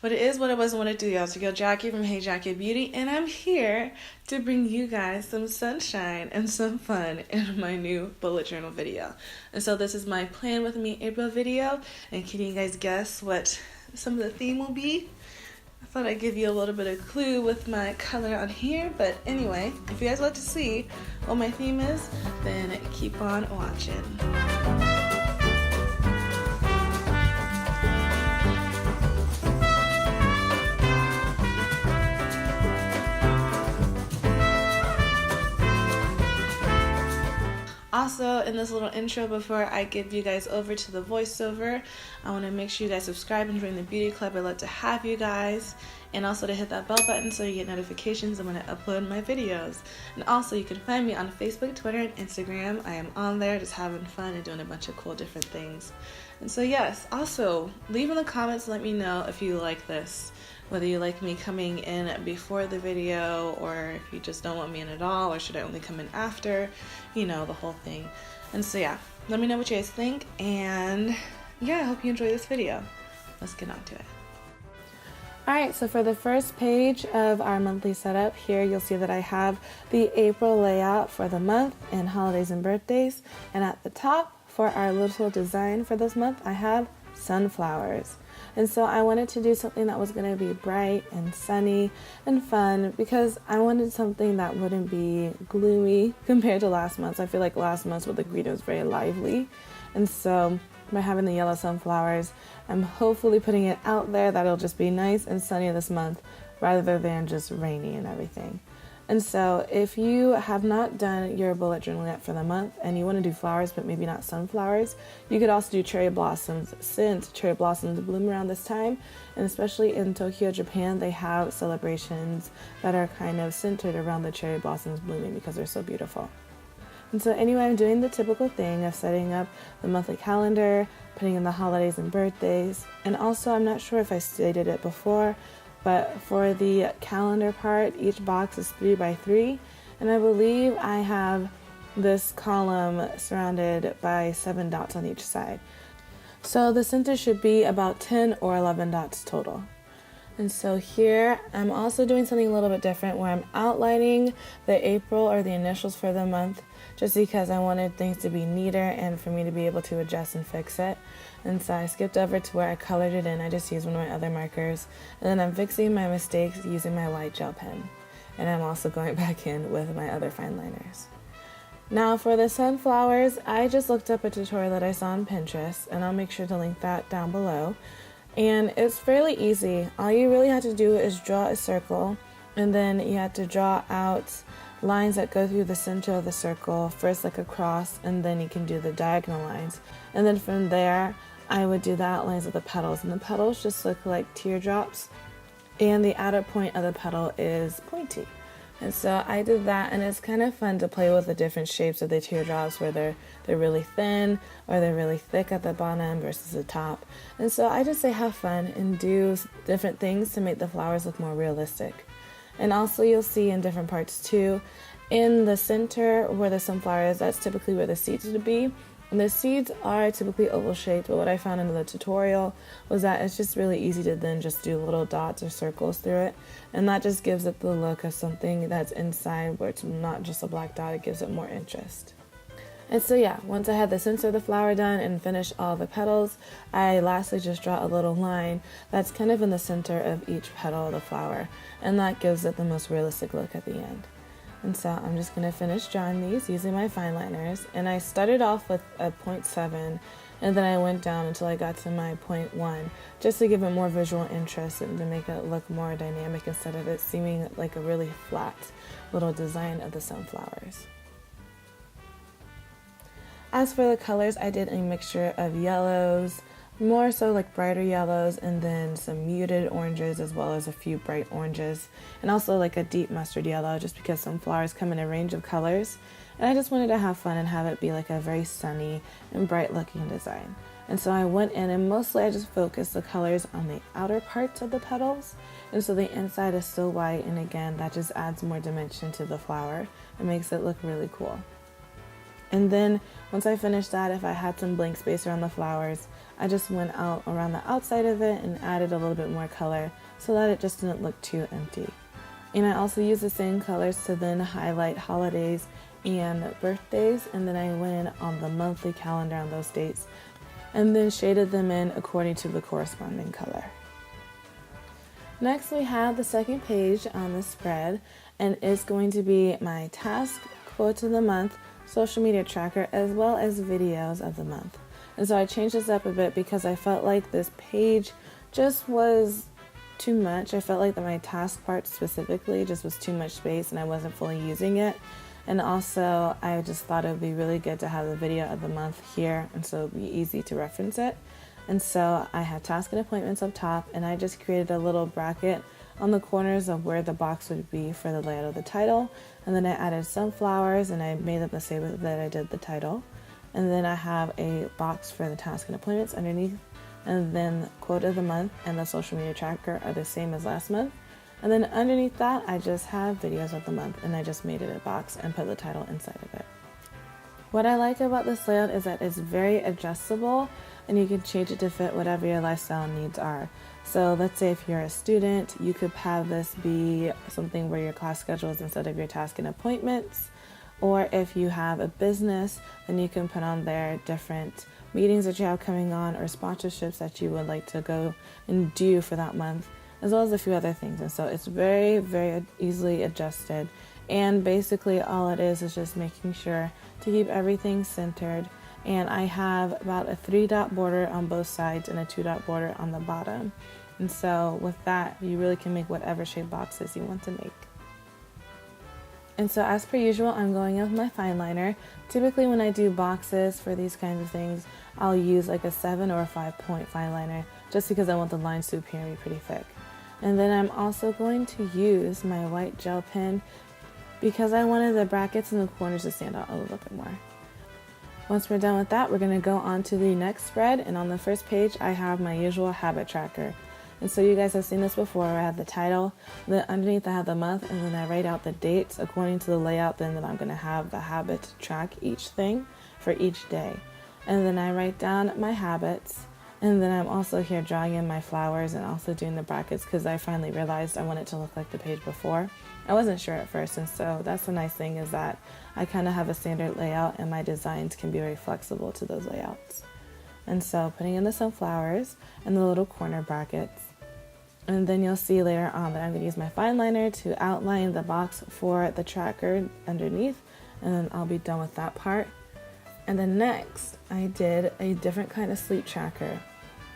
But it is what it was and what it do, y'all. So, yo, Jackie from Hey Jackie Beauty, and I'm here to bring you guys some sunshine and some fun in my new bullet journal video. And so this is my Plan With Me April video, and can you guys guess what some of the theme will be? I thought I'd give you a little bit of clue with my color on here, but anyway, if you guys want to see what my theme is, then keep on watching. Also, in this little intro, before I give you guys over to the voiceover, I want to make sure you guys subscribe and join the beauty club. I'd love to have you guys, and also to hit that bell button so you get notifications when I upload my videos. And also, you can find me on Facebook, Twitter, and Instagram. I am on there just having fun and doing a bunch of cool different things. And so yes, also leave in the comments and let me know if you like this, whether you like me coming in before the video, or if you just don't want me in at all, or should I only come in after, you know, the whole thing. And so yeah, let me know what you guys think, and yeah, I hope you enjoy this video. Let's get on to it. Alright, so for the first page of our monthly setup here, you'll see that I have the April layout for the month and holidays and birthdays, and at the top for our little design for this month, I have sunflowers. And so I wanted to do something that was going to be bright and sunny and fun, because I wanted something that wouldn't be gloomy compared to last month. I feel like last month with the green was very lively. And so by having the yellow sunflowers, I'm hopefully putting it out there that it'll just be nice and sunny this month rather than just rainy and everything. And so if you have not done your bullet journal yet for the month and you want to do flowers but maybe not sunflowers, you could also do cherry blossoms, since cherry blossoms bloom around this time. And especially in Tokyo, Japan, they have celebrations that are kind of centered around the cherry blossoms blooming because they're so beautiful. And so anyway, I'm doing the typical thing of setting up the monthly calendar, putting in the holidays and birthdays. And also, I'm not sure if I stated it before, but for the calendar part, each box is 3 by 3, and I believe I have this column surrounded by 7 dots on each side. So the center should be about 10 or 11 dots total. And so here I'm also doing something a little bit different, where I'm outlining the April or the initials for the month, just because I wanted things to be neater and for me to be able to adjust and fix it. And so I skipped over to where I colored it in. I just used one of my other markers, and then I'm fixing my mistakes using my white gel pen, and I'm also going back in with my other fine liners. Now for the sunflowers, I just looked up a tutorial that I saw on Pinterest, and I'll make sure to link that down below. And it's fairly easy. All you really have to do is draw a circle, and then you have to draw out lines that go through the center of the circle, first like a cross, and then you can do the diagonal lines. And then from there, I would do the outlines of the petals, and the petals just look like teardrops, and the outer point of the petal is pointy. And so I did that, and it's kind of fun to play with the different shapes of the teardrops, where they're really thin or they're really thick at the bottom versus the top. And so I just say have fun and do different things to make the flowers look more realistic. And also you'll see in different parts too, in the center where the sunflower is, that's typically where the seeds would be. And the seeds are typically oval shaped, but what I found in the tutorial was that it's just really easy to then just do little dots or circles through it. And that just gives it the look of something that's inside, where it's not just a black dot, it gives it more interest. And so yeah, once I had the center of the flower done and finished all the petals, I lastly just draw a little line that's kind of in the center of each petal of the flower. And that gives it the most realistic look at the end. And so I'm just going to finish drawing these using my fine liners. And I started off with a 0.7, and then I went down until I got to my 0.1, just to give it more visual interest and to make it look more dynamic instead of it seeming like a really flat little design of the sunflowers. As for the colors, I did a mixture of yellows, more so like brighter yellows, and then some muted oranges, as well as a few bright oranges, and also like a deep mustard yellow, just because some flowers come in a range of colors. And I just wanted to have fun and have it be like a very sunny and bright looking design. And so I went in and mostly I just focused the colors on the outer parts of the petals, and so the inside is still white, and again that just adds more dimension to the flower and makes it look really cool. And then once I finished that, if I had some blank space around the flowers, I just went out around the outside of it and added a little bit more color so that it just didn't look too empty. And I also used the same colors to then highlight holidays and birthdays, and then I went in on the monthly calendar on those dates and then shaded them in according to the corresponding color. Next, we have the second page on the spread, and it's going to be my task, quote of the month, social media tracker, as well as videos of the month. And so I changed this up a bit because I felt like this page just was too much. I felt like that my task part specifically just was too much space and I wasn't fully using it. And also I just thought it would be really good to have the video of the month here, and so it would be easy to reference it. And so I had task and appointments up top, and I just created a little bracket on the corners of where the box would be for the layout of the title. And then I added sunflowers and I made them the same way that I did the title. And then I have a box for the task and appointments underneath. And then quote of the month and the social media tracker are the same as last month. And then underneath that, I just have videos of the month, and I just made it a box and put the title inside of it. What I like about this layout is that it's very adjustable, and you can change it to fit whatever your lifestyle needs are. So let's say if you're a student, you could have this be something where your class schedule is instead of your task and appointments. Or if you have a business, then you can put on there different meetings that you have coming on or sponsorships that you would like to go and do for that month, as well as a few other things. And so it's very, very easily adjusted. And basically all it is just making sure to keep everything centered. And I have about a 3-dot border on both sides and a 2-dot border on the bottom. And so with that, you really can make whatever shape boxes you want to make. And so as per usual, I'm going in with my fine liner. Typically when I do boxes for these kinds of things, I'll use like a 7 or a 5-point fine liner just because I want the lines to appear and be pretty thick. And then I'm also going to use my white gel pen because I wanted the brackets and the corners to stand out a little bit more. Once we're done with that, we're going to go on to the next spread, and on the first page I have my usual habit tracker. And so you guys have seen this before. I have the title, then underneath I have the month, and then I write out the dates according to the layout then that I'm going to have the habit track each thing for each day. And then I write down my habits, and then I'm also here drawing in my flowers and also doing the brackets because I finally realized I want it to look like the page before. I wasn't sure at first, and so that's the nice thing is that I kind of have a standard layout and my designs can be very flexible to those layouts. And so putting in the sunflowers and the little corner brackets. And then you'll see later on that I'm going to use my fine liner to outline the box for the tracker underneath, and then I'll be done with that part. And then next, I did a different kind of sleep tracker.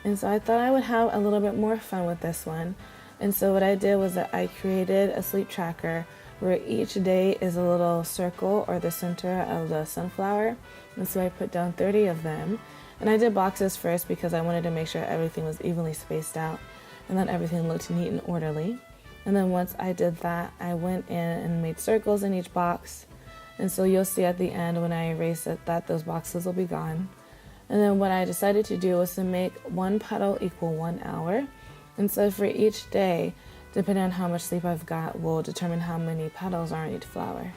And so I thought I would have a little bit more fun with this one. And so what I did was that I created a sleep tracker where each day is a little circle or the center of the sunflower. And so I put down 30 of them. And I did boxes first because I wanted to make sure everything was evenly spaced out and that everything looked neat and orderly. And then once I did that, I went in and made circles in each box. And so you'll see at the end when I erase it that those boxes will be gone. And then what I decided to do was to make one petal equal 1 hour. And so for each day, depending on how much sleep I've got, will determine how many petals are on each flower.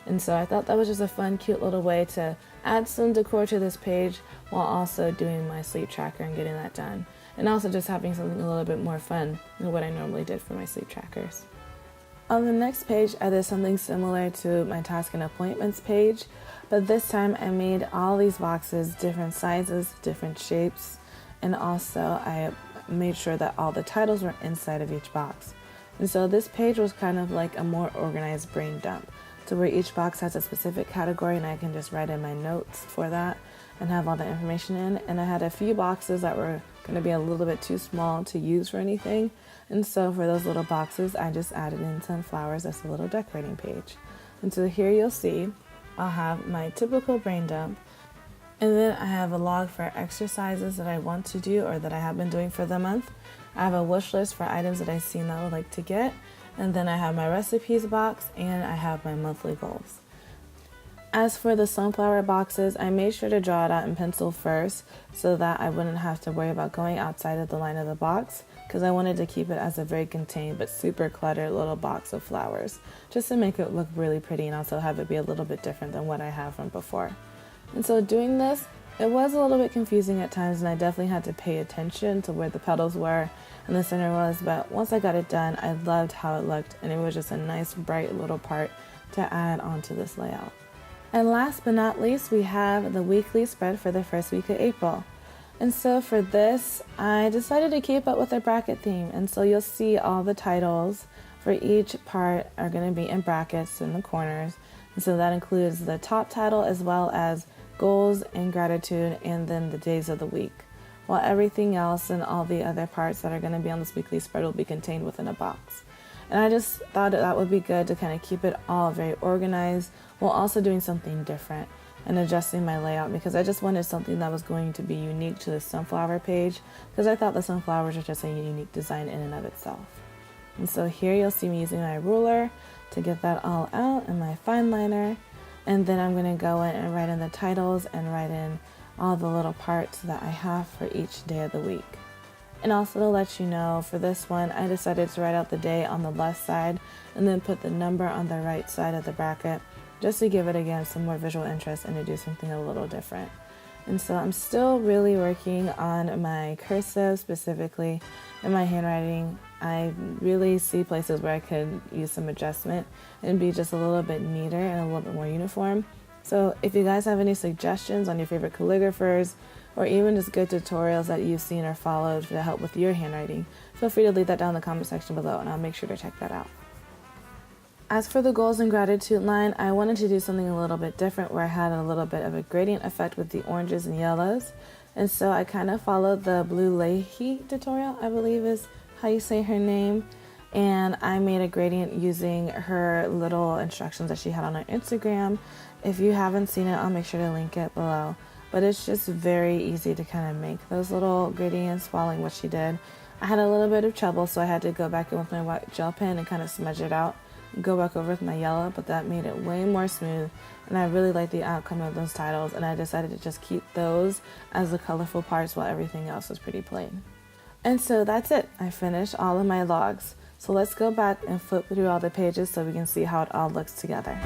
And so I thought that was just a fun, cute little way to add some decor to this page while also doing my sleep tracker and getting that done. And also just having something a little bit more fun than what I normally did for my sleep trackers. On the next page, I did something similar to my task and appointments page, but this time I made all these boxes different sizes, different shapes, and also I made sure that all the titles were inside of each box. And so this page was kind of like a more organized brain dump, to where each box has a specific category and I can just write in my notes for that and have all the information in. And I had a few boxes that were going to be a little bit too small to use for anything. And so for those little boxes, I just added in sunflowers as a little decorating page. And so here you'll see I'll have my typical brain dump. And then I have a log for exercises that I want to do or that I have been doing for the month. I have a wish list for items that I've seen that I would like to get. And then I have my recipes box and I have my monthly goals. As for the sunflower boxes, I made sure to draw it out in pencil first so that I wouldn't have to worry about going outside of the line of the box, because I wanted to keep it as a very contained but super cluttered little box of flowers, just to make it look really pretty and also have it be a little bit different than what I have from before. And so doing this, it was a little bit confusing at times, and I definitely had to pay attention to where the petals were and the center was, but once I got it done, I loved how it looked, and it was just a nice bright little part to add onto this layout. And last but not least, we have the weekly spread for the first week of April. And so for this, I decided to keep up with the bracket theme, and so you'll see all the titles for each part are going to be in brackets in the corners, and so that includes the top title as well as goals and gratitude, and then the days of the week, while everything else and all the other parts that are going to be on this weekly spread will be contained within a box. And I just thought that would be good to kind of keep it all very organized while also doing something different and adjusting my layout, because I just wanted something that was going to be unique to the sunflower page, because I thought the sunflowers are just a unique design in and of itself. And so here you'll see me using my ruler to get that all out and my fine liner. And then I'm going to go in and write in the titles and write in all the little parts that I have for each day of the week. And also to let you know, for this one, I decided to write out the day on the left side and then put the number on the right side of the bracket, just to give it, again, some more visual interest and to do something a little different. And so I'm still really working on my cursive, specifically in my handwriting. I really see places where I could use some adjustment and be just a little bit neater and a little bit more uniform. So if you guys have any suggestions on your favorite calligraphers, or even just good tutorials that you've seen or followed to help with your handwriting, feel free to leave that down in the comment section below, and I'll make sure to check that out. As for the goals and gratitude line, I wanted to do something a little bit different, where I had a little bit of a gradient effect with the oranges and yellows. And so I kind of followed the Blue Leahy tutorial, I believe is how you say her name. And I made a gradient using her little instructions that she had on her Instagram. If you haven't seen it, I'll make sure to link it below. But it's just very easy to kind of make those little gradients following what she did. I had a little bit of trouble, so I had to go back in with my white gel pen and kind of smudge it out. Go back over with my yellow, but that made it way more smooth, and I really like the outcome of those titles, and I decided to just keep those as the colorful parts while everything else was pretty plain. And so that's it. I finished all of my logs. So let's go back and flip through all the pages so we can see how it all looks together.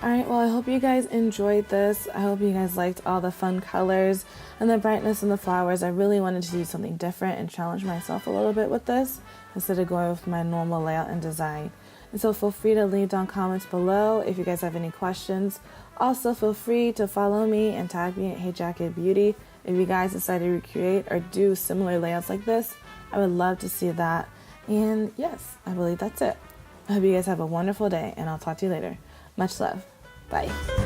Alright, well, I hope you guys enjoyed this. I hope you guys liked all the fun colors and the brightness in the flowers. I really wanted to do something different and challenge myself a little bit with this instead of going with my normal layout and design. And so feel free to leave down comments below if you guys have any questions. Also, feel free to follow me and tag me at Hey Jacket Beauty if you guys decide to recreate or do similar layouts like this. I would love to see that. And yes, I believe that's it. I hope you guys have a wonderful day, and I'll talk to you later. Much love. Bye.